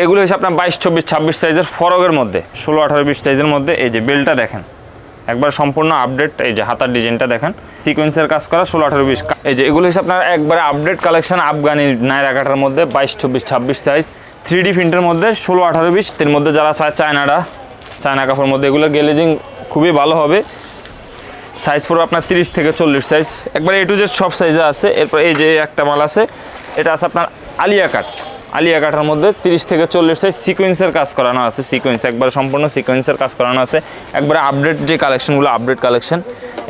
এগুলো হচ্ছে আপনার 22, 24, 26 সাইজের ফরকের মধ্যে, 16, 18, 20 সাইজের মধ্যে। এই যে বেল্টটা দেখেন একবার সম্পূর্ণ আপডেট, এই যে হাতার ডিজাইনটা দেখেন সিকোয়েন্সের কাজ করা, 16, 18, 20। এই যে এগুলো হচ্ছে আপনার একবারে আপডেট কালেকশন আফগানি নায়রা কাটার মধ্যে 22, 24, 26 সাইজ 3D প্রিন্টের মধ্যে 16, 18, 20। এর মধ্যে যারা চায় চায়না কাপড়ের মধ্যে এগুলো গ্লেজিং খুবই ভালো হবে। সাইজ পড়বে আপনার 30 থেকে 40 সাইজ, একবার A to Z সব সাইজে আছে। এরপর এই যে একটা মাল আছে, এটা আছে আপনার আলিয়া কাটার মধ্যে 30 থেকে 40 সাইজ সিকোয়েন্সের কাজ করানো আছে, সিকোয়েন্স একবার সম্পূর্ণ সিকোয়েন্সের কাজ করানো আছে, একবারে আপডেট যে কালেকশনগুলো আপডেট কালেকশন।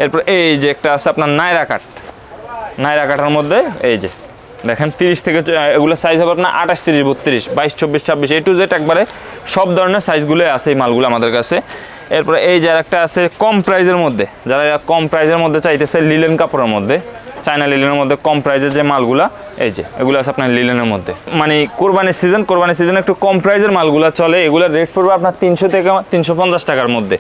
এরপর এই যে একটা আছে আপনার নায়রা কাটার মধ্যে, এই যে দেখেন 30 থেকে এগুলো সাইজ হবে আপনার 28, 30, 32, 22, 24, 26 A to Z একবারে সব ধরনের সাইজগুলোই আছে এই মালগুলো আমাদের কাছে। এরপরে এই যে একটা আছে কম প্রাইজের মধ্যে, যারা কম প্রাইজের মধ্যে চাইতেছে লিলেন কাপড়ের মধ্যে, চায়না লিলেনের মধ্যে কম প্রাইজের যে মালগুলা, এই যে এগুলো আছে আপনার লিলেনের মধ্যে। মানে কোরবানির সিজন একটু কম প্রাইজের মালগুলা চলে, এগুলো রেট পড়বে আপনার 300 থেকে 350 টাকার মধ্যে।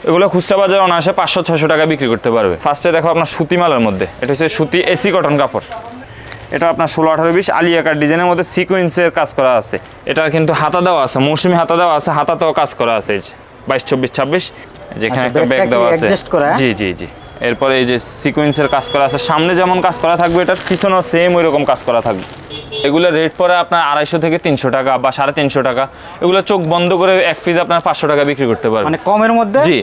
এগুলো খুচরা বাজারে অনায়াসে 500-600 টাকা বিক্রি করতে পারবে। ফার্স্টে দেখো আপনার সুতি মালের মধ্যে, এটা হচ্ছে সুতি এসি কটন কাপড়। এটা আপনার 16, 18, 20 আলিয়া কাট ডিজাইনের মধ্যে সিকোয়েন্সের কাজ করা আছে। এটা কিন্তু হাতা দেওয়া আছে, মৌসুমি হাতা দেওয়া আছে, হাতাতেও কাজ করা আছে। এই যে 22, 24, 26 যেখানে একটা ব্যাগ দেওয়া আছে। জি। এরপরে এই যে সিকোয়েন্সের কাজ করা আছে, সামনে যেমন কাজ করা থাকবে এটার পিছনেও সেম ওই রকম কাজ করা থাকবে। এগুলো রেট পড়ে আপনার 250 থেকে 300 টাকা বা 350 টাকা। এগুলো চোখ বন্ধ করে এক পিস আপনার 500 টাকা বিক্রি করতে পারবেন, মানে কমের মধ্যে। জি,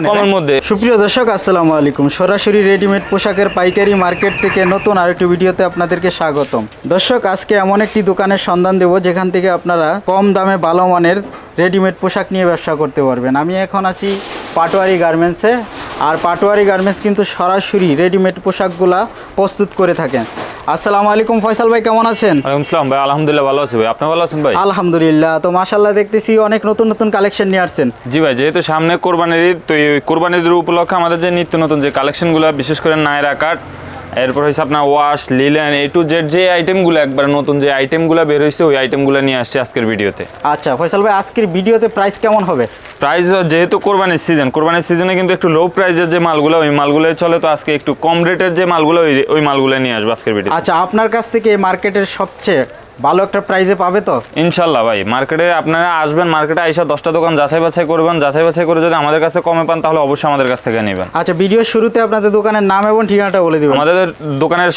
কমের মধ্যে। সুপ্রিয় দর্শক আসসালামু আলাইকুম, সরাসরি রেডিমেড পোশাকের পাইকারি মার্কেট থেকে নতুন আরেকটি ভিডিওতে আপনাদেরকে স্বাগতম। দর্শক আজকে এমন একটি দোকানের সন্ধান দেব যেখান থেকে আপনারা কম দামে ভালো মানের রেডিমেড পোশাক নিয়ে ব্যবসা করতে পারবেন। আমি এখন আছি পাটোয়ারি গার্মেন্টসে, আর পাটোয়ারি গার্মেন্টস কিন্তু সরাসরি রেডিমেড পোশাকগুলা প্রস্তুত করে থাকেন। আসসালামু আলাইকুম ফয়সাল ভাই, কেমন আছেন? ওয়ালাইকুম আসসালাম ভাই, আলহামদুলিল্লাহ ভালো আছি ভাই, আপনি ভালো আছেন ভাই? আলহামদুলিল্লাহ। তো মাশাআল্লাহ দেখতেছি অনেক নতুন কালেকশন নিয়ে আসছেন। জি ভাই, যেহেতু সামনে কোরবানির ঈদ, তো এই কোরবানির ঈদের উপলক্ষে আমাদের যে নিত্য নতুন যে কালেকশনগুলো, বিশেষ করে নায়রা কাট, এরপর হচ্ছে আপনার wash, linen, A to Z যে আইটেমগুলো একবার নতুন যে আইটেমগুলো বের হয়েছে ওই আইটেমগুলো নিয়ে আসছে আজকের ভিডিওতে। আচ্ছা ফয়সাল ভাই, আজকের ভিডিওতে প্রাইস কেমন হবে? প্রাইস যেহেতু কোরবানির সিজনে কিন্তু একটু লো প্রাইসের যে মালগুলো ওই মালগুলোই চলে, তো আজকে একটু কম রেটের যে মালগুলো ওই মালগুলো নিয়ে আসবো আজকের ভিডিও। আচ্ছা, আপনার কাছ থেকে মার্কেটের সবচেয়ে ভালো একটা প্রাইসে পাবে তো ইনশাল্লাহ ভাই। মার্কেটে আপনারা আসবেন, মার্কেটে আইসা 10টা দোকান যাচাই বাছাই করবেন, যাচাই বাছাই করে যদি আমাদের কাছে কমে পান তাহলে অবশ্যই আমাদের কাছ থেকে নেবেন। আচ্ছা, ভিডিওর শুরুতে আপনাদের দোকানের নাম এবং ঠিকানাটা বলে দিবেন। আমাদের দোকানের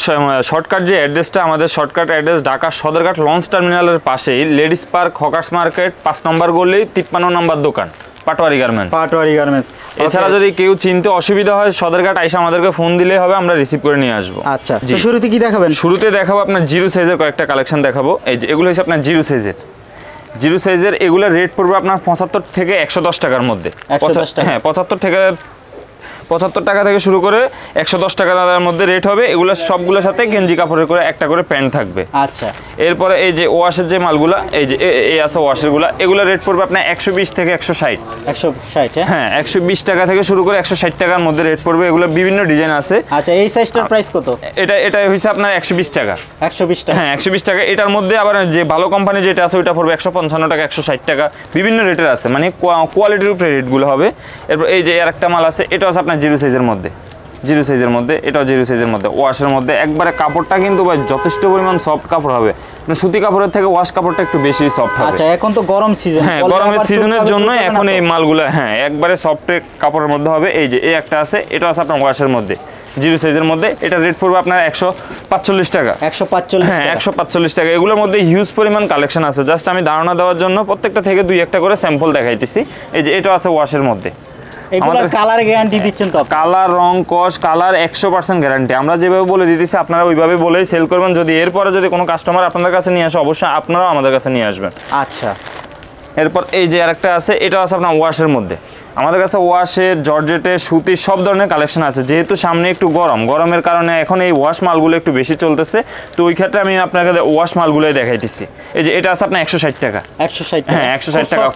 শর্টকাট যে অ্যাড্রেসটা, আমাদের shortcut address Dhaka Sadarghat launch টার্মিনালের পাশেই লেডিস পার্ক হকার্স মার্কেট 5 নম্বর গলি 53 নম্বর দোকান, পাটোয়ারি গার্মেন্টস। এছাড়া যদি কেউ চিনতে অসুবিধা হয় সদরঘাট আইসা আমাদেরকে ফোন দিলে হবে, আমরা রিসিভ করে নিয়ে আসবো। আচ্ছা, তো শুরুতে কি দেখাবেন? শুরুতে দেখাবো আপনার জিরো সাইজের কয়েকটা কালেকশন দেখাবো। এই যে এগুলো হচ্ছে আপনার জিরো সাইজের এগুলোর রেট পড়বে আপনার 75 থেকে 110 টাকার মধ্যে। 110 টাকা? হ্যাঁ, 75 টাকা থেকে শুরু করে 110 টাকার মধ্যে রেট হবে। এগুলো সবগুলোর সাথে গেঞ্জি কাপড়ের করে একটা করে প্যান্ট থাকবে। আচ্ছা, এরপরে এই যে ওয়াশের যে মালগুলা, এই যে এই আছে ওয়াশেরগুলা, এগুলো রেট পড়বে আপনার 120 থেকে 160। 160? হ্যাঁ, 120 টাকা থেকে শুরু করে 160 টাকার মধ্যে রেট পড়বে। এগুলো বিভিন্ন ডিজাইন আছে। আচ্ছা, এই সাইজটার প্রাইস কত? এটা হইছে আপনার 120 টাকা। 120 টাকা? হ্যাঁ, 120 টাকা। এটার মধ্যে আবার যে ভালো কোম্পানি যেটা আছে ওইটা পড়বে 155 টাকা, 160 টাকা, বিভিন্ন রেটের আছে, মানে কোয়ালিটির উপরে রেটগুলো হবে। এরপর এই যে আরেকটা মাল আছে, এটা আছে আপনার জিরো সাইজের মধ্যে, এটাও জিরো সাইজের মধ্যে, ওয়াশের মধ্যে। একবারে কাপড়টা কিন্তু ভাই যথেষ্ট পরিমাণ সফট কাপড় হবে, সুতি কাপড়ের থেকে ওয়াশ কাপড়টা একটু বেশি সফট হবে। আচ্ছা, এখন তো গরম সিজন। হ্যাঁ, গরমের সিজনের জন্য এখন এই মালগুলো হ্যাঁ একবারে সফট কাপড়ের মধ্যে হবে। এই যে এই একটা আছে, এটা আছে আপনার ওয়াশের মধ্যে, জিরো সাইজের মধ্যে। এটা রেট পড়বে আপনার 145 টাকা। 145? হ্যাঁ, 145 টাকা। এগুলোর মধ্যে হিউজ পরিমাণ কালেকশন আছে, জাস্ট আমি ধারণা দেওয়ার জন্য প্রত্যেকটা থেকে 2-1টা করে স্যাম্পল দেখাইতেছি। এই যে এটা আছে ওয়াশের মধ্যে। এগুলোর কালার গ্যারান্টি দিচ্ছেন তো? কালার, রং, কস, কালার 100% গ্যারান্টি। আমরা যেভাবে বলে দিতেছি আপনারা ওইভাবে বলেই সেল করবেন। যদি এরপরে যদি কোনো কাস্টমার আপনাদের কাছে নিয়ে আসে অবশ্যই আপনারাও আমাদের কাছে নিয়ে আসবেন। আচ্ছা, এরপর এই যে আরেকটা আছে, এটা আছে আপনার ওয়াশের মধ্যে। আমাদের কাছে ওয়াশের, জর্জেটের, সুতির সব ধরনের কালেকশন আছে। যেহেতু সামনে একটু গরমের কারণে এখন এই ওয়াশ মালগুলো একটু বেশি চলতেছে, তো ওই ক্ষেত্রে আমি আপনাকে ওয়াশ মালগুলোই দেখাইতেছি। এই যে এটা আছে আপনার 160 টাকা। 160? হ্যাঁ, 160 টাকা।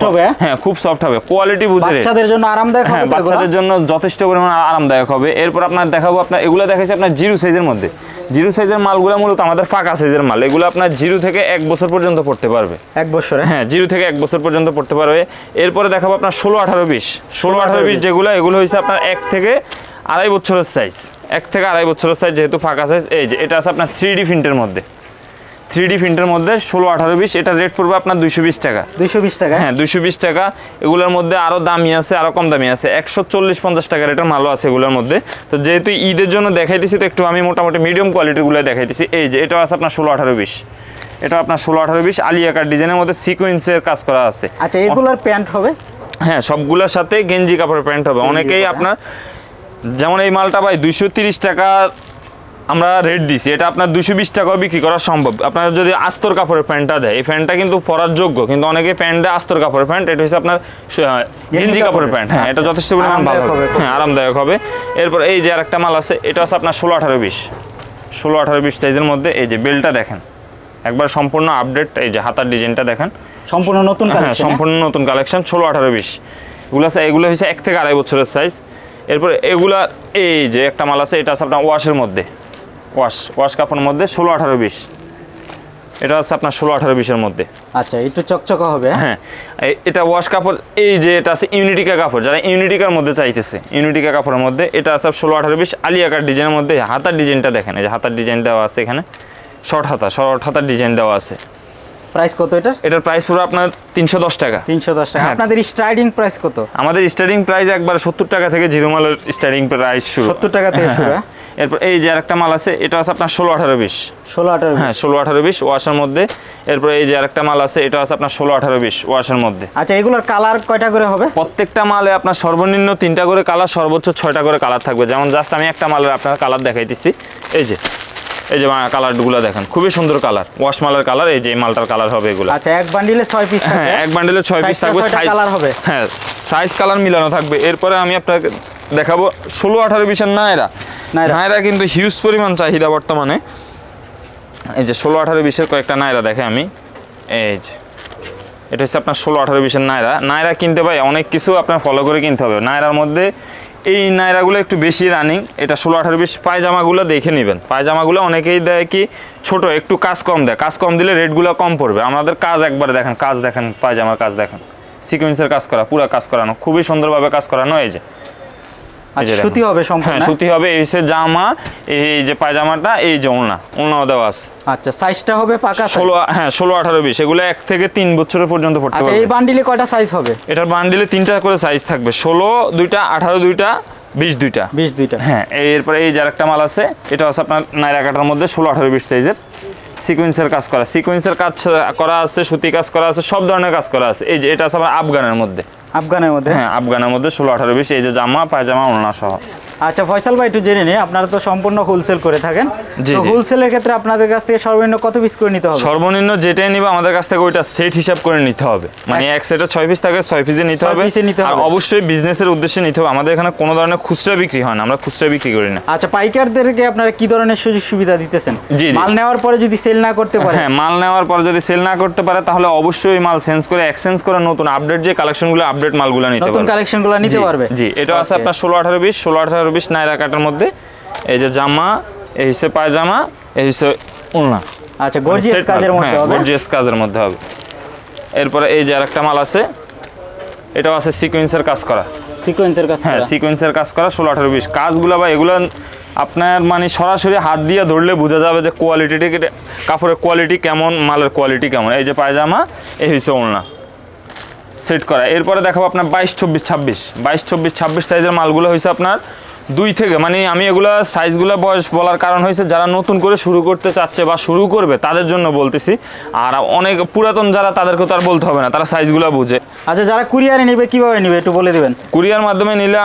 হ্যাঁ, খুব সফট হবে, কোয়ালিটি বুঝে। বাচ্চাদের জন্য আরামদায়ক হবে? হ্যাঁ, বাচ্চাদের জন্য যথেষ্ট পরিমাণ আরামদায়ক হবে। এরপর আপনার দেখাবো, আপনার এগুলো দেখাইছি আপনার জিরো সাইজের মধ্যে। জিরো সাইজের মালগুলো মূলত আমাদের ফাঁকা সাইজের মাল। এগুলো আপনার 0 থেকে 1 বছর পর্যন্ত পড়তে পারবে। 1 বছরে? হ্যাঁ, 0 থেকে 1 বছর পর্যন্ত পড়তে পারবে। এরপরে দেখাবো আপনার 16, 18, 20 যেগুলো, এগুলো হয়েছে আপনার 1 থেকে 2.5 বছরের সাইজ। 1 থেকে 2.5 বছরের সাইজ, যেহেতু ফাঁকা সাইজ। এই যে এটা আছে আপনার 3D প্রিন্টের মধ্যে, 3D প্রিন্টের মধ্যে 16, 18, 20 এটা রেট পড়বে আপনার 220 টাকা। 220 টাকা? হ্যাঁ 220 টাকা। এগুলোর মধ্যে আরও দামি আছে, আরও কম দামি আছে, 140-50 টাকার এটার মালও আছে এগুলোর মধ্যে। তো যেহেতু ঈদের জন্য দেখাইতেছি তো একটু আমি মোটামুটি মিডিয়াম কোয়ালিটিগুলো দেখাইতেছি। এই যে এটা আছে আপনার 16, 18, 20, এটা আপনার 16, 18, 20 আলিয়া কাট ডিজাইনের মধ্যে সিকোয়েন্সের কাজ করা আছে। আচ্ছা এগুলোর প্যান্ট হবে? হ্যাঁ সবগুলোর সাথে গেঞ্জি কাপড়ের প্যান্ট হবে। অনেকেই আপনার যেমন এই মালটা ভাই 230 টাকা আমরা রেট দিছি, এটা আপনার 220 টাকাও বিক্রি করা সম্ভব। আপনার যদি আস্তর কাপড়ের প্যান্টটা দেয়, এই প্যান্টটা কিন্তু পরার যোগ্য, কিন্তু অনেকে প্যান্ট দেয় আস্তর কাপড়ের প্যান্ট, এটা হচ্ছে আপনার গেঞ্জি কাপড়ের প্যান্ট। হ্যাঁ এটা যথেষ্ট পরিমাণ ভালো হবে, হ্যাঁ আরামদায়ক হবে। এরপর এই যে আরেকটা মাল আছে, এটা হচ্ছে আপনার 16, 18, 20, 16, 18, 20 সাইজের মধ্যে। এই যে বেল্টটা দেখেন একবার সম্পূর্ণ আপডেট, এই যে হাতার ডিজাইনটা দেখেন সম্পূর্ণ নতুন কালেকশন। হ্যাঁ সম্পূর্ণ নতুন কালেকশন 16, 18, 20 এগুলো হচ্ছে 1 থেকে 2.5 বছরের সাইজ। এরপর এগুলা এই যে একটা মাল আছে, এটা আছে আপনার ওয়াশের মধ্যে, ওয়াশ কাপড়ের মধ্যে 16, 18, 20, এটা আছে আপনার 16, 18, 20 মধ্যে। আচ্ছা একটু চকচকা হবে। হ্যাঁ এটা ওয়াশ কাপড়। এই যে এটা আছে ইউনিটিকা কাপড়, যারা ইউনিটিকার মধ্যে চাইতেছে, ইউনিটিকা কাপড়ের মধ্যে এটা আছে 16, 18, 20 আলিয়া কাট ডিজাইনের মধ্যে। হাতার ডিজাইনটা দেখেন, এই যে হাতার ডিজাইন দেওয়া আছে এখানে, শর্ট হাতার ডিজাইন দেওয়া আছে। প্রাইস কত এটার? এটার প্রাইস পুরো আপনার 310 টাকা। 310 টাকা। হ্যাঁ। আপনাদের স্টার্টিং প্রাইস কত? আমাদের স্টার্টিং প্রাইস একবার 70 টাকা থেকে জিরো মালের স্টার্টিং প্রাইস শুরু, 70 টাকা থেকে শুরু। এরপর এই যে আরেকটা মাল আছে, এটা আছে আপনার 16, 18, 20, 16, 18, হ্যাঁ 16, 18, 20 ওয়াশের মধ্যে। এরপর এই যে আরেকটা মাল আছে, এটা আছে আপনার 16, 18, 20 ওয়াশের মধ্যে। আচ্ছা এগুলোর কালার কয়টা করে হবে? প্রত্যেকটা মালে আপনার সর্বনিম্ন 3টা করে কালার, সর্বোচ্চ 6টা করে কালার থাকবে। যেমন জাস্ট আমি একটা মালের আপনার কালার দেখাইতেছি। এই যে কালারগুলো দেখেন, খুবই সুন্দর কালার, ওয়াশ মালের কালার। এই যে এই মালটার কালার হবে এগুলো। আচ্ছা এক বান্ডিলে 6 পিস থাকবে? হ্যাঁ এক বান্ডিলে 6 পিস থাকবে, সাইজ কালার হবে। হ্যাঁ সাইজ কালার মিলানো থাকবে। এরপরে আমি আপনাকে দেখাবো 16, 18, 20 এর নায়রা কিন্তু হিউজ পরিমাণ চাহিদা বর্তমানে। এই যে 16, 18, 20 এর কয়েকটা নায়রা দেখে আমি। এই যে এটা হচ্ছে আপনার 16, 18, 20 এর নায়রা কিনতে ভাই অনেক কিছু আপনার ফলো করে কিনতে হবে। নায়রার মধ্যে এই নায়রাগুলো একটু বেশি রানিং। এটা 16, 18, 20 পায়জামাগুলো দেখে নেবেন। পায়জামাগুলো অনেকেই দেয় কি ছোট, একটু কাজ কম দেয়, কাজ কম দিলে রেটগুলো কম পড়বে। আমাদের কাজ একবারে দেখেন, কাজ দেখেন, পায়জামার কাজ দেখেন, সিকোয়েন্সের কাজ করা, পুরো কাজ করানো, খুবই সুন্দরভাবে কাজ করানো। এই যে সুতি হবে সম্পূর্ণ? হ্যাঁ সুতি হবে। এই যে জামা, এই যে পায়জামাটা, এই যে ওড়নাও দেওয়া আছে। আচ্ছা সাইজটা হবে পাকা 16, হ্যাঁ 16, 18, 20 এগুলো 1 থেকে 3 বছরের পর্যন্ত পড়তে পারবে। আচ্ছা এই বান্ডিলে কয়টা সাইজ হবে? এটার বান্ডিলে 3টা করে সাইজ থাকবে, 16 2টা, 18 2টা, 20 2টা। 20 2টা। হ্যাঁ এরপরে এই যে আরেকটা মাল আছে, এটা আছে আপনার নায়রা কাটার মধ্যে 16, 18, 20 সাইজের, সিকোয়েন্সের কাজ করা, সিকোয়েন্সের কাজ করা আছে, সুতি কাজ করা আছে, সব ধরনের কাজ করা আছে। এই যে এটা আছে আপনার আফগানের মধ্যে, আফগানের মধ্যে? হ্যাঁ আফগানের মধ্যে 16, 18, 20 এই যে জামা পায়জামা ওড়না সহ। আচ্ছা ফয়সাল ভাই একটু জেনে নিই, আপনারা তো সম্পূর্ণ হোলসেল করে থাকেন, জি, তো জি। হোলসেলের ক্ষেত্রে আপনাদের কাছ থেকে সর্বনিম্ন কত পিস করে নিতে হবে? সর্বনিম্ন যেটাই নিবে আমাদের কাছ থেকে ওইটা সেট হিসাব করে নিতে হবে। মানে এক সেটে 6 পিস থাকে, 6 পিসে নিতে 6 হবে। পিসে নিতে আর হবে। অবশ্যই বিজনেসের উদ্দেশ্যে নিতে হবে। আমাদের এখানে কোনো ধরনের খুচরা বিক্রি হয় না, আমরা খুচরা বিক্রি করি না। আচ্ছা পাইকারদেরকে আপনারা কি ধরনের সুযোগ সুবিধা দিতেছেন? জি, জি। মাল নেওয়ার পরে যদি সেল না করতে পারে? হ্যাঁ মাল নেওয়ার পর যদি সেল না করতে পারে তাহলে অবশ্যই মাল চেঞ্জ করে এক্সচেঞ্জ করে নতুন আপডেট যে কালেকশনগুলো, আপডেট মালগুলো নিতে পারবে, নতুন কালেকশনগুলো নিতে পারবে। জি এটা আছে আপনার 16, 18, 20 16, 18, 20 নায়রা কাটার মধ্যে। এই যে জামা, এই হচ্ছে পায়জামা, এই হচ্ছে ওড়না। আচ্ছা গর্জিয়াস কাজের মধ্যে হবে? গর্জিয়াস কাজের মধ্যে হবে। এরপরে এই যে আরেকটা মাল আছে, এটাও আছে সিকোয়েন্সের কাজ করা, সিকোয়েন্সের কাজ হ্যাঁ করা? সিকোয়েন্সের কাজ করা 16, 18, 20 কাজগুলো বা এগুলো আপনার মানে সরাসরি হাত দিয়ে ধরলে বোঝা যাবে যে কোয়ালিটি, কাপড়ের কোয়ালিটি কেমন, মালের কোয়ালিটি কেমন। এই যে পায়জামা, এই হচ্ছে ওড়না সেট করা। এরপরে দেখাবো আপনার 22, 24, 26 22, 24, 26 সাইজের মালগুলো হয়েছে আপনার 2 থেকে, মানে আমি এগুলো সাইজগুলো বয়স বলার কারণ হয়েছে যারা নতুন করে শুরু করতে চাচ্ছে বা শুরু করবে তাদের জন্য বলতেছি। আর অনেক পুরাতন যারা, তাদেরকে তো আর বলতে হবে না, তারা সাইজগুলো বুঝে। আচ্ছা যারা কুরিয়ারে নেবে কিভাবে নেবে একটু বলে দিবেন? কুরিয়ার মাধ্যমে নিলে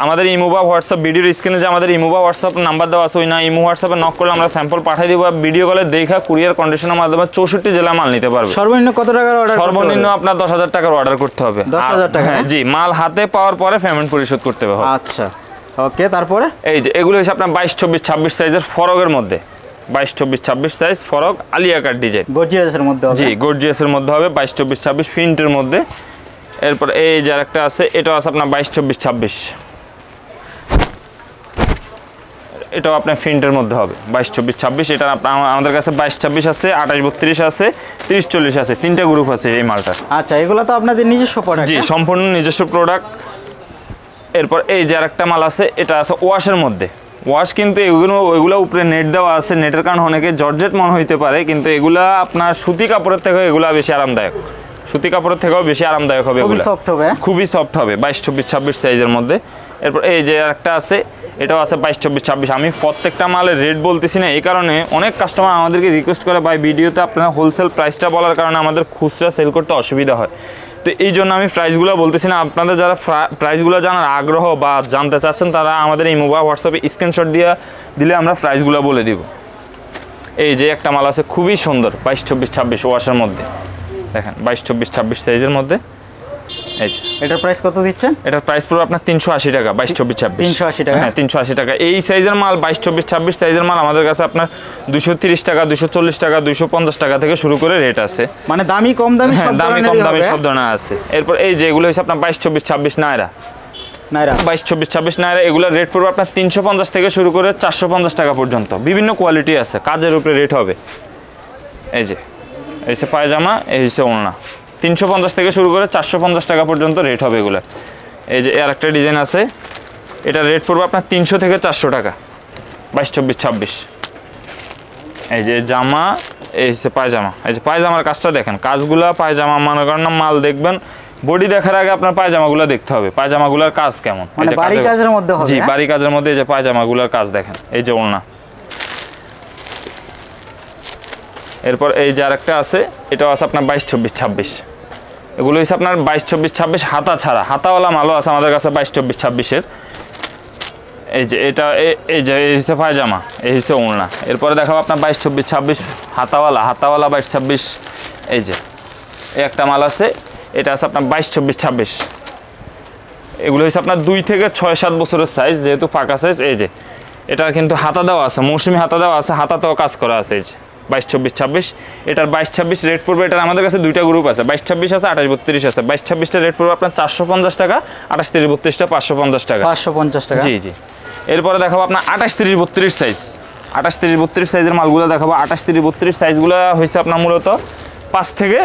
আমাদের ইমো বা হোয়াটসঅ্যাপ, ভিডিওর স্ক্রিনে যে আমাদের ইমো বা হোয়াটসঅ্যাপ নাম্বার দেওয়া আছে, ওই না ইমো হোয়াটসঅ্যাপে নক করলে আমরা স্যাম্পল পাঠিয়ে দিব। ভিডিও কলে দেখা কুরিয়ার কন্ডিশনের মাধ্যমে 64 জেলা মাল নিতে পারবে। সর্বনিম্ন কত টাকার অর্ডার? সর্বনিম্ন আপনার 10,000 টাকার অর্ডার করতে হবে। 10,000 টাকা? হ্যাঁ জি, মাল হাতে পাওয়ার পরে পেমেন্ট পরিশোধ করতে হবে। আচ্ছা ওকে তারপরে? এই যে এগুলো হচ্ছে আপনার 22, 24, 26 সাইজের ফরকের মধ্যে, 22, 24, 26 সাইজ ফরক আলিয়া কাট ডিজাইন, গর্জিয়াসের মধ্যে হবে? জি গর্জিয়াসের মধ্যে হবে, 22, 24, 26 প্রিন্টের মধ্যে। এরপর এই যে আরেকটা আছে, এটাও আছে আপনার 22, 24, 26, এটাও আপনার প্রিন্টের মধ্যে হবে 22, 24, 26। এটা আমাদের কাছে 22, 26 আছে, 28, 32 আছে, 30, 40 আছে, 3টা গ্রুপ আছে এই মালটার। আচ্ছা এগুলো তো আপনাদের নিজস্ব প্রোডাক্ট? জি সম্পূর্ণ নিজস্ব প্রোডাক্ট। এরপর এই যে আরেকটা মাল আছে, এটা আছে ওয়াশের মধ্যে, ওয়াশ কিন্তু ওইগুলো উপরে নেট দেওয়া আছে, নেটের কারণে অনেকে জর্জেট মনে হইতে পারে, কিন্তু এগুলা আপনার সুতি কাপড়ের থেকে এগুলা বেশি আরামদায়ক, সুতি কাপড়ের থেকেও বেশি আরামদায়ক হবে, খুবই এগুলা সফট হবে, খুবই সফট হবে 22, 24, 26 সাইজের মধ্যে। এরপর এই যে একটা আছে, এটাও আছে 22, 24, 26। আমি প্রত্যেকটা মালের রেট বলতেছি না, এই কারণে অনেক কাস্টমার আমাদেরকে রিকোয়েস্ট করে ভাই ভিডিওতে আপনারা হোলসেল প্রাইসটা বলার কারণে আমাদের খুচরা সেল করতে অসুবিধা হয়, তো এই জন্য আমি প্রাইসগুলো বলতেছি না। আপনাদের যারা প্রাইসগুলো জানার আগ্রহ বা জানতে চাচ্ছেন তারা আমাদের এই মোবাইল হোয়াটসঅ্যাপে স্ক্রিনশট দিলে আমরা প্রাইসগুলো বলে দিব। এই যে একটা মাল আছে খুবই সুন্দর 22, 24, 26 ওয়াশের মধ্যে, দেখেন 22, 24, 26 সাইজের মধ্যে। এই যে এটার প্রাইস কত দিচ্ছেন? এটার প্রাইস পড়বে আপনার 380 টাকা, 22, 24, 26 380 টাকা। হ্যাঁ 380 টাকা। এই সাইজের মাল 22, 24, 26 সাইজের মাল আমাদের কাছে আপনার 230 টাকা, 240 টাকা, 250 টাকা থেকে শুরু করে রেট আছে, মানে দামি কম দামি হ্যাঁ সব দামি কম ধরনেরই দামি হবে। সব ধরনের আছে। এরপর এই যে এগুলো হচ্ছে আপনার 22, 24, 26 নায়রা, নাইরা 22, 24, 26 নায়রা, এগুলোর রেট পড়বে আপনার 350 থেকে শুরু করে 450 টাকা পর্যন্ত, বিভিন্ন কোয়ালিটি আছে, কাজের উপরে রেট হবে। এই যে এই হচ্ছে পায়জামা, এই হচ্ছে ওড়না, 350 থেকে শুরু করে 450 টাকা পর্যন্ত রেট হবে এগুলো। এই যে আর একটা ডিজাইন আছে, এটা রেট পড়বে আপনার 300 থেকে 400 টাকা, 22, 24, 26। এই যে জামা, এই হচ্ছে পায়জামা। এই যে পায়জামার কাজটা দেখেন, কাজগুলা পায়জামা মনে করেন না, মাল দেখবেন বডি দেখার আগে আপনার পায়জামাগুলো দেখতে হবে, পায়জামাগুলোর কাজ কেমন। মানে বাড়ি কাজের মধ্যে হবে। জি বাড়ি কাজের মধ্যে এই যে পায়জামাগুলোর কাজ দেখেন, এই যে ওড়না। এরপর এই যে আরেকটা আছে, এটাও আছে আপনার 22, 24, 26। এগুলো হচ্ছে আপনার 22, 24, 26 হাতা ছাড়া, হাতাওয়ালা মালও আছে আমাদের কাছে 22, 24, 26-এর। এই যে এটা এই যে এই হচ্ছে পায়জামা, এই হচ্ছে ওড়না। এরপরে দেখাবো আপনার 22, 24, 26 হাতাওয়ালা 22, 26। এই যে এই একটা মাল আছে, এটা আছে আপনার 22, 24, 26। এগুলো হচ্ছে আপনার 2 থেকে 6-7 বছরের সাইজ, যেহেতু ফাঁকা সাইজ। এই যে এটা কিন্তু হাতা দেওয়া আছে, মৌসুমি হাতা দেওয়া আছে, হাতাতেও কাজ করা আছে। এই যে 22, 24, 26, এটার 22, 26 রেট পড়বে। এটার আমাদের কাছে দুইটা গ্রুপ আছে, 22, 26 আছে, 28, 32 আছে। 22, 26টা রেট পড়বে আপনার 450 টাকা, 28, 30, 32টা 550 টাকা। 550 টাকা। জি জি। এরপরে দেখাবো আপনার 28, 30, 32 সাইজ, 28, 30, 32 সাইজের মালগুলো দেখাবো। 28, 30, 32 সাইজগুলো হয়েছে আপনার মূলত 5 থেকে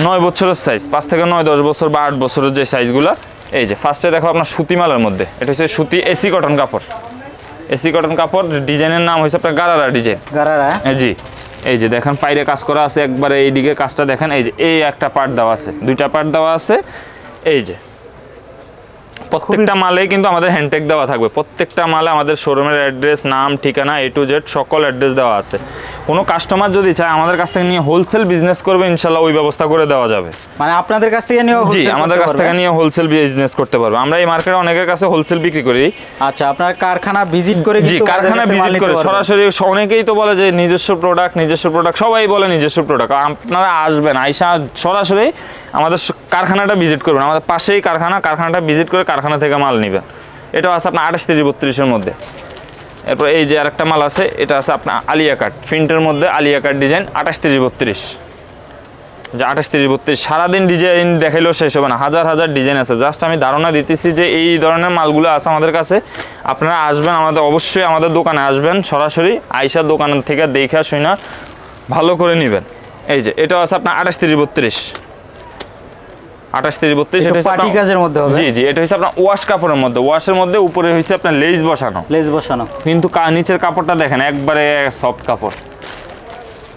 9 বছরের সাইজ, 5 থেকে 9, 10 বছর বা 8 বছরের যে সাইজগুলো। এই যে ফার্স্টে দেখো আপনার সুতি মালের মধ্যে, এটা হচ্ছে সুতি এসি কটন কাপড়, এসি কটন কাপড়। ডিজাইনের নাম হয়েছে আপনার গারারা ডিজাইন। গারারা জি। এই যে দেখেন পাইরে কাজ করা আছে একবারে, এইদিকে কাজটা দেখেন। এই যে এই একটা পার্ট দেওয়া আছে, দুইটা পার্ট দেওয়া আছে। এই যে প্রত্যেকটা মালে কিন্তু আমাদের হ্যান্ডটেগ দেওয়া থাকবে, প্রত্যেকটা মালে আমাদের শোরুমের অ্যাড্রেস, নাম, ঠিকানা, A to Z সকল অ্যাড্রেস দেওয়া আছে। কোনো কাস্টমার যদি চায় আমাদের কাছ থেকে নিয়ে হোলসেল বিজনেস করবে, ইনশাল্লাহ ওই ব্যবস্থা করে দেওয়া যাবে। মানে আপনাদের কাছ থেকে নিয়ে জি আমাদের কাছ থেকে নিয়ে হোলসেল বিজনেস করতে পারবে। আমরা এই মার্কেটে অনেকের কাছে হোলসেল বিক্রি করি। আচ্ছা, আপনার কারখানা ভিজিট করে জি কারখানা ভিজিট করে সরাসরি, অনেকেই তো বলে যে নিজস্ব প্রোডাক্ট, সবাই বলে নিজস্ব প্রোডাক্ট। আপনারা আসবেন, আইসা সরাসরি আমাদের কারখানাটা ভিজিট করবেন, আমাদের পাশেই কারখানাটা ভিজিট করে কারখানা থেকে মাল নেবেন। এটাও আছে আপনার 28, 30, 32-এর মধ্যে। এরপর এই যে আরেকটা মাল আছে, এটা আছে আপনার আলিয়া কাট প্রিন্টের মধ্যে, আলিয়া কাট ডিজাইন 28, 30, 32। যে 28, 30, 32 সারাদিন ডিজাইন দেখাইলেও শেষ হবে না, হাজার হাজার ডিজাইন আছে। জাস্ট আমি ধারণা দিতেছি যে এই ধরনের মালগুলো আছে আমাদের কাছে। আপনারা আসবেন, অবশ্যই আমাদের দোকানে আসবেন, সরাসরি আইসা দোকান থেকে দেখা শুনা ভালো করে নেবেন। এই যে এটাও আছে আপনার 28, 30, 32, 28, 30, 32। এটা পার্টি কাজের মধ্যে হবে। জি জি। এটা হচ্ছে আপনার ওয়াশ কাপড়ের মধ্যে, ওয়াশের মধ্যে উপরে হচ্ছে আপনার লেস বসানো, কিন্তু নিচের কাপড়টা দেখেন একবারে সফট কাপড়।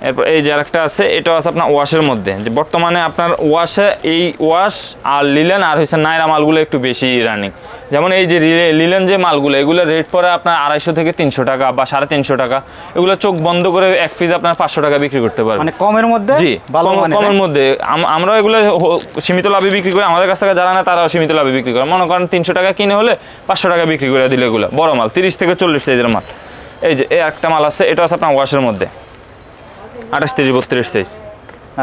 এরপর এই যে আরেকটা আছে, এটাও আছে আপনার ওয়াশের মধ্যে। যে বর্তমানে আপনার ওয়াশে এই ওয়াশ আর লিলেন আর হচ্ছে নাইরা মালগুলো একটু বেশি রানিং। যেমন এই যে লিলেন যে মালগুলো, এগুলো রেট পড়ে আপনার 250 থেকে 300 টাকা বা 350 টাকা। এগুলো চোখ বন্ধ করে এক পিস আপনার 500 টাকা বিক্রি করতে পারবেন, মানে কমের মধ্যে। জি কমের মধ্যে। আমরা এগুলো সীমিত লাভে বিক্রি করি, আমাদের কাছ থেকে যারা না তারাও সীমিত লাভে বিক্রি করে। মনে করেন 300 টাকা কিনে হলে 500 টাকা বিক্রি করে দিলে এগুলো বড় মাল, 30 থেকে 40 সাইজের মাল। এই যে এই একটা মাল আছে, এটা আছে আপনার ওয়াশের মধ্যে 28, 30, 32 সাইজ।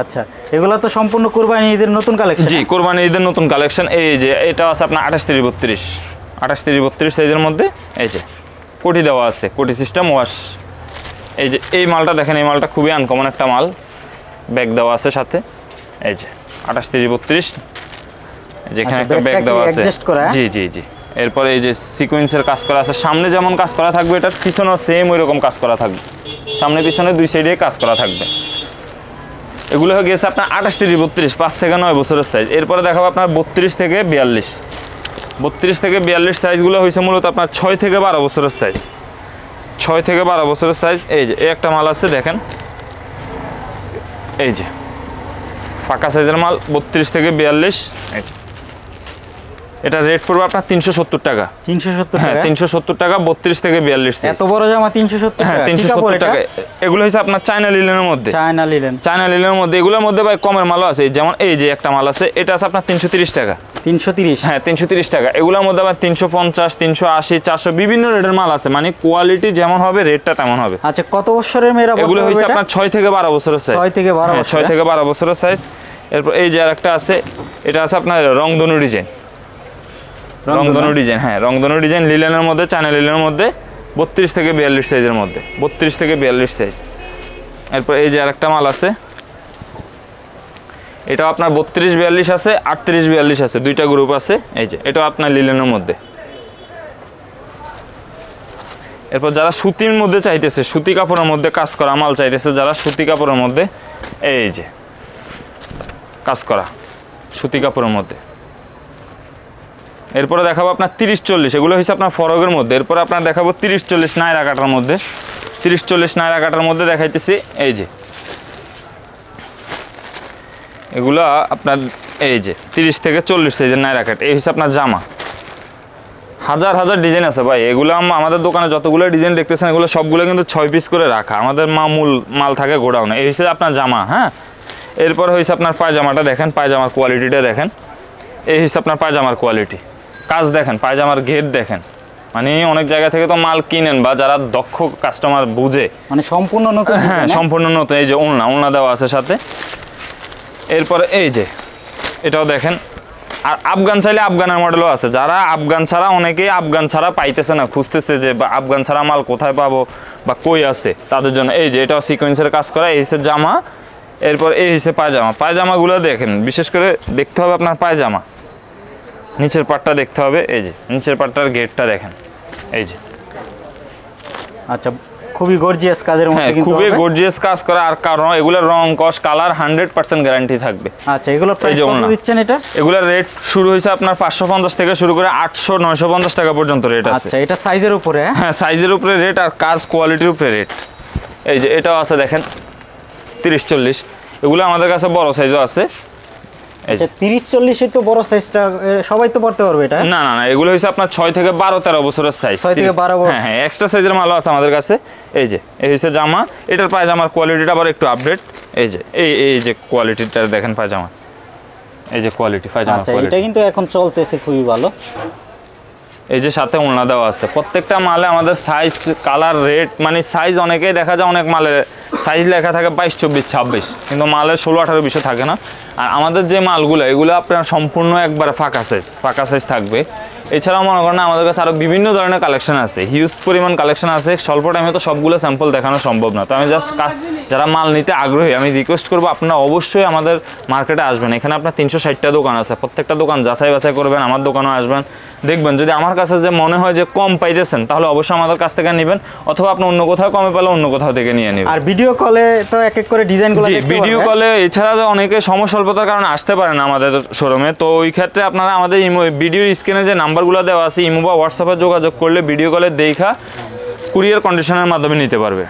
আচ্ছা, এগুলো তো সম্পূর্ণ কুরবানি ঈদের নতুন কালেকশন। জি কুরবানি ঈদের নতুন কালেকশন। এই যে এটা আছে আপনার 28, 30, 32, 28, 30, 32 সাইজের মধ্যে। এই যে কোটি দেওয়া আছে, কোটি সিস্টেম ওয়াশ। এই যে এই মালটা দেখেন, এই মালটা খুবই আনকমন একটা মাল, ব্যাগ দেওয়া আছে সাথে। এই যে 28, 30, 32, যেখানে একটা ব্যাগ দেওয়া আছে। জি জি জি। এরপরে এই যে সিকোয়েন্সের কাজ করা আছে, সামনে যেমন কাজ করা থাকবে এটার পিছনেও সেম ওই রকম কাজ করা থাকবে, সামনে পিছনে দুই সাইডে কাজ করা থাকবে। এগুলো হয়ে গেছে আপনার 28, 30, 32, 5 থেকে 9 বছরের সাইজ। এরপরে দেখাবো আপনার 32 থেকে 42, 32 থেকে 42 সাইজগুলো হয়েছে মূলত আপনার 6 থেকে 12 বছরের সাইজ। 6 থেকে 12 বছরের সাইজ। এই যে এই একটা মাল আছে দেখেন, এই যে পাকা সাইজের মাল 32 থেকে 42। এই যে এটা রেট পড়বে আপনার 370 টাকা। 370 হ্যাঁ, টাকা, 370 টাকা 32 থেকে 42 সাইজ। এত বড় জামা 370 হ্যাঁ, টাকা। 370 টাকা। এগুলো হচ্ছে আপনার চায়না লিলেনের মধ্যে। চায়না লিলেন, চায়না লিলেনের মধ্যে এগুলোর মধ্যে ভাই কমের মালও আছে, যেমন এই যে একটা মাল আছে, এটা আছে আপনার 330 টাকা। 330। হ্যাঁ, 330 টাকা। এগুলোর মধ্যে আবার 350, 380, 400 বিভিন্ন রেটের মাল আছে, মানে কোয়ালিটি যেমন হবে রেটটা তেমন হবে। আচ্ছা, কত বছরের মেয়েরা এগুলো হচ্ছে আপনার 6 থেকে 12 বছরের সাইজ। 6 থেকে 12 হ্যাঁ, বছর। 6 থেকে 12 বছরের সাইজ। এরপর এই যে আরেকটা আছে, এটা আছে আপনার রংধনু ডিজাইন। রংধনু ডিজাইন, হ্যাঁ রংধনু ডিজাইন লিলেনের মধ্যে, চায়না লিলেনের মধ্যে 32 থেকে 42 সাইজের মধ্যে, 32 থেকে 42 সাইজ। এরপর এই যে আরেকটা মাল আছে, এটাও আপনার 32, 42 আছে, 38, 42 আছে, দুইটা গ্রুপ আছে। এই যে এটাও আপনার লিলেনের মধ্যে। এরপর যারা সুতির মধ্যে চাইতেছে, সুতি কাপড়ের মধ্যে কাজ করা মাল চাইতেছে, যারা সুতি কাপড়ের মধ্যে, এই যে কাজ করা সুতি কাপড়ের মধ্যে। এরপরে দেখাবো আপনার 30, 40, এগুলো হচ্ছে আপনার ফরকের মধ্যে। এরপরে আপনার দেখাবো 30, 40 নায়রা কাটার মধ্যে। 30, 40 নায়রা কাটার মধ্যে দেখাইতেছি। এই যে এগুলো আপনার এই যে 30 থেকে 40 সাইজের নায়রা কাট। এই হচ্ছে আপনার জামা। হাজার হাজার ডিজাইন আছে ভাই। এগুলো আমাদের দোকানে যতগুলো ডিজাইন দেখতেছেন, এগুলো সবগুলো কিন্তু 6 পিস করে রাখা। আমাদের মূল মাল থাকে গোডাউনে। এই হচ্ছে আপনার জামা। হ্যাঁ, এরপর হয়েছে আপনার পায়জামাটা দেখেন, পায়জামার কোয়ালিটিটা দেখেন। এই হচ্ছে আপনার পায়জামার কোয়ালিটি, কাজ দেখেন, পায়জামার ঘের দেখেন। মানে অনেক জায়গা থেকে তো মাল কিনেন, বা যারা দক্ষ কাস্টমার বুঝে, মানে সম্পূর্ণ নতুন। হ্যাঁ, সম্পূর্ণ নতুন। এই যে ওড়না দেওয়া আছে সাথে। এরপরে এই যে এটাও দেখেন। আর আফগান চাইলে আফগানের মডেলও আছে। যারা আফগান ছাড়া, অনেকেই আফগান ছাড়া পাইতেছে না, খুঁজতেছে যে বা আফগান ছাড়া মাল কোথায় পাবো বা কই আছে, তাদের জন্য এই যে এটাও সিকোয়েন্সের কাজ করা। এই হচ্ছে জামা। এরপর এই হচ্ছে পায়জামা। পায়জামাগুলো দেখেন, বিশেষ করে দেখতে হবে আপনার পায়জামা নিচের পাটটা দেখতে হবে। এই যে নিচের পাটটার গেটটা দেখেন। এই যে আচ্ছা, খুবই গর্জিয়াস কাজের মধ্যে হ্যাঁ, কিন্তু খুবই হবে। গর্জিয়াস কাজ করা। আর কারণ এগুলোর রং, কস, কালার 100% গ্যারান্টি থাকবে। আচ্ছা, এগুলো প্রাইস যে কত ওড়না। দিচ্ছেন এটা? এগুলোর রেট শুরু হয়েছে আপনার 550 থেকে শুরু করে 800, 950 টাকা পর্যন্ত রেট আছে। আচ্ছা, এটা সাইজের উপরে। হ্যাঁ, সাইজের উপরে রেট আর কাজ কোয়ালিটির উপরে রেট। এই যে এটাও আছে দেখেন 30, 40। এগুলো আমাদের কাছে বড় সাইজও আছে। এই যে আচ্ছা, 30, 40 তো বড় সাইজটা সবাই তো পড়তে পারবে এটা? না না না, এগুলো হচ্ছে আপনার 6 থেকে 12, 13 বছরের সাইজ। 6 থেকে 12 বছর। হ্যাঁ হ্যাঁ, এক্সট্রা সাইজের মালও আছে আমাদের কাছে। এই যে এই হচ্ছে জামা। এটার পায়জামার কোয়ালিটিটা আবার একটু আপডেট। এই যে এই যে কোয়ালিটিটা দেখেন পায়জামা। এই যে কোয়ালিটি পায়জামার আচ্ছা, কোয়ালিটি। এটা কিন্তু এখন চলতেছে খুবই ভালো। এই যে সাথে ওড়না দেওয়া আছে। প্রত্যেকটা মালে আমাদের সাইজ, কালার, রেট, মানে সাইজ অনেকেই দেখা যায় অনেক মালের সাইজ লেখা থাকে 22, 24, 26, কিন্তু মালের 16, 18 বিষয় থাকে না। আর আমাদের যে মালগুলো, এগুলো আপনার সম্পূর্ণ একবার ফাঁকা সাইজ থাকবে। এছাড়াও মনে করেন আমাদের কাছে আরও বিভিন্ন ধরনের কালেকশন আছে, হিউজ পরিমাণ কালেকশন আছে। স্বল্প টাইমে তো সবগুলো স্যাম্পল দেখানো সম্ভব না। তো আমি জাস্ট যারা মাল নিতে আগ্রহী, আমি রিকোয়েস্ট করবো আপনারা অবশ্যই আমাদের মার্কেটে আসবেন। এখানে আপনার 360টা দোকান আছে। প্রত্যেকটা দোকান যাচাই বাছাই করবেন, আমার দোকানেও আসবেন, দেখবেন। যদি আমার কাছে যে মনে হয় যে কম পাইতেছেন, তাহলে অবশ্যই আমাদের কাছ থেকে নেবেন, অথবা আপনি অন্য কোথাও কমে পেলে অন্য কোথাও থেকে নিয়ে নেবেন। আর ভিডিও কলে তো এক এক করে ডিজাইনগুলো দেখতে পারবেন। ভিডিও কলে এছাড়া অনেকে সময় স্বল্পতার কারণে আসতে পারে না আমাদের শোরুমে। তো ওই ক্ষেত্রে আপনারা আমাদের ভিডিওর স্ক্রিনে যে নাম্বারগুলো দেওয়া আছে, ইমো বা হোয়াটসঅ্যাপে যোগাযোগ করলে ভিডিও কলে দেখা কুরিয়ার কন্ডিশনের মাধ্যমে নিতে পারবে।